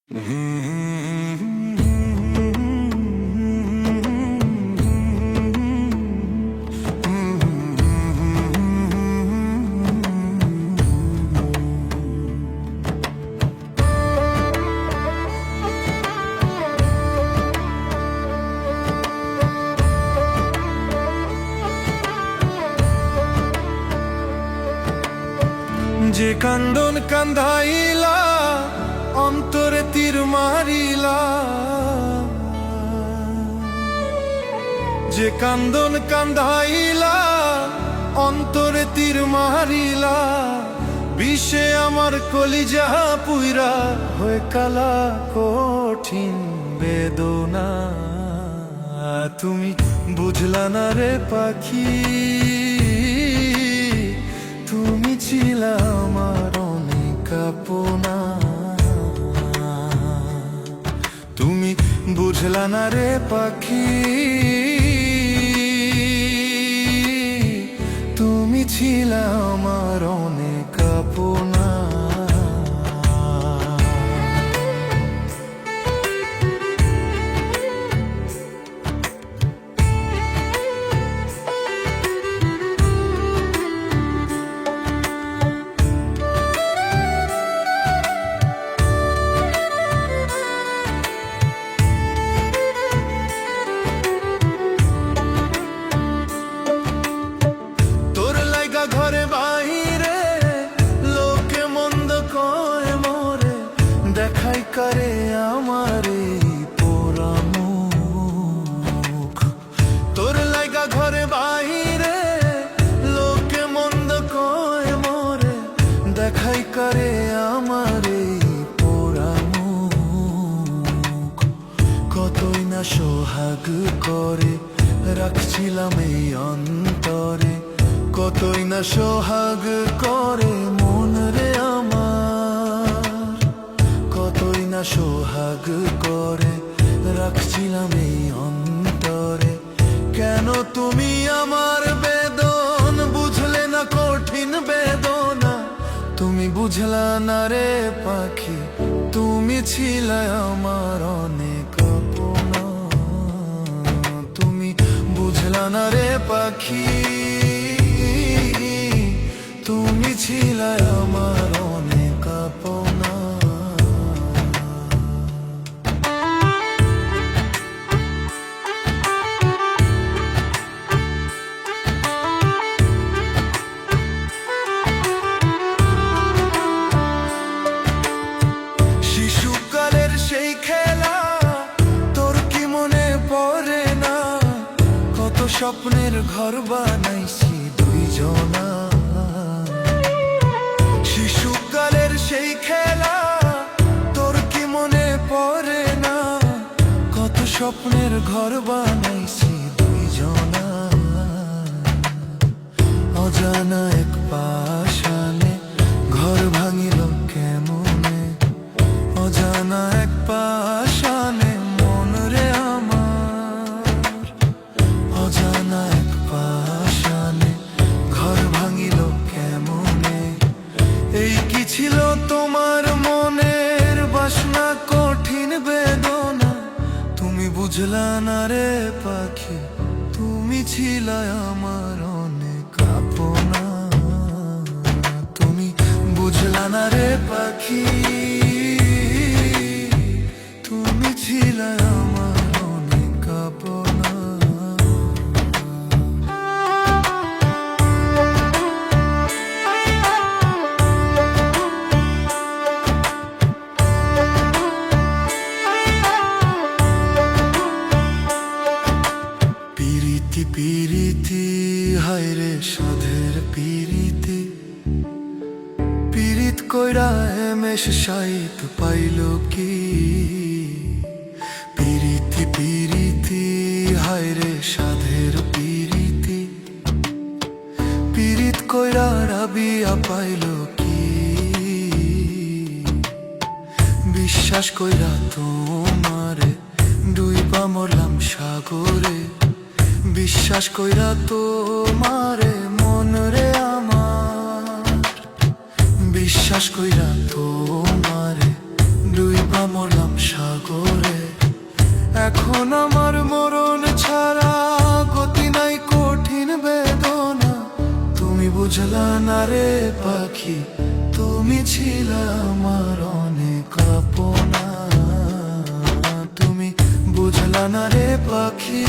যে কান্দন কান্দাইলা অন্তরে তীর মারিলা, যে কান্দন কান্দাইলা অন্তরে তীর মারিলা, বিষে আমার কলিজা পুইরা হয়ে কালা কঠিন বেদনা। তুমি বুঝলা না রে পাখি, তুমি ছিলা আমার অনেক আপনা। তুমি বুঝলা না রে পাখি, তুমি ছিলা আমার অনেক আপনা। ঘরে বাইরে লোকে মন্দ কয় মোরে, দেখাই করে আমার পোড়া মুখ। তোর লাইগা ঘরে বাইরে লোকে মন্দ কয় মোরে, দেখাই করে আমার পোড়া মুখ। কতই না সোহাগ করে রাখছিলাম এই অন্তরে, কতই না সোহাগ করে মন রে আমার, কতই না সোহাগ করে রাখছিলাম এই অন্তরে। কেন তুমি আমার বেদন বুঝলে না, কঠিন বেদনা তুমি বুঝলা না রে পাখি, তুমি ছিলে আমার অনেক আপনা। তুমি বুঝলা না রে পাখি, তুমি ছিলে আমার অনেক আপনা। শিশুকালের সেই খেলা তোর কি মনে পড়ে না, কত স্বপ্নের ঘর বানাইছি দুইজনা। শিশুকালের সেই খেলা তোর কি মনে পড়ে না, কত স্বপ্নের ঘর বানাইছি দুইজনা। অজানা এক পাশানে ঘর ভাঙিল কেমনে, অজানা এক পাশানে মন রে আমার, অজানা এক পাশানে ঘর ভাঙিল কেমনে। এই কি ছিল তোমার মনের বাসনা, কঠিন বেদনা তুমি বুঝলা না রে পাখি, তুমি ছিলে আমার অনেক আপনা। তুমি বুঝলা না রে পাখি, তুমি ছিলে আমার অনেক আপনা। পিরিতি পিরিতি হায় রে সাধের পিরিতি, পিরিত কইরা হেমেশ সাইত পাইল কি। পিরিতি পিরিতি হায় রে সাধের পিরিতি, পিরিত কইরা রাবিয়া পাইল কি। বিশ্বাস কইরা তোমারে ডুইবা মরলাম সাগরে, বিশ্বাস কইরা তোমারে মন রে আমার, বিশ্বাস কইরা তোমারে ডুইবা মরলাম সাগরে। এখন আমার মরণ ছাড়া গতি নাই, কঠিন বেদনা। তুমি বুঝলা না রে পাখি, তুমি ছিলা আমার অনেক আপনা। তুমি বুঝলা না রে পাখি।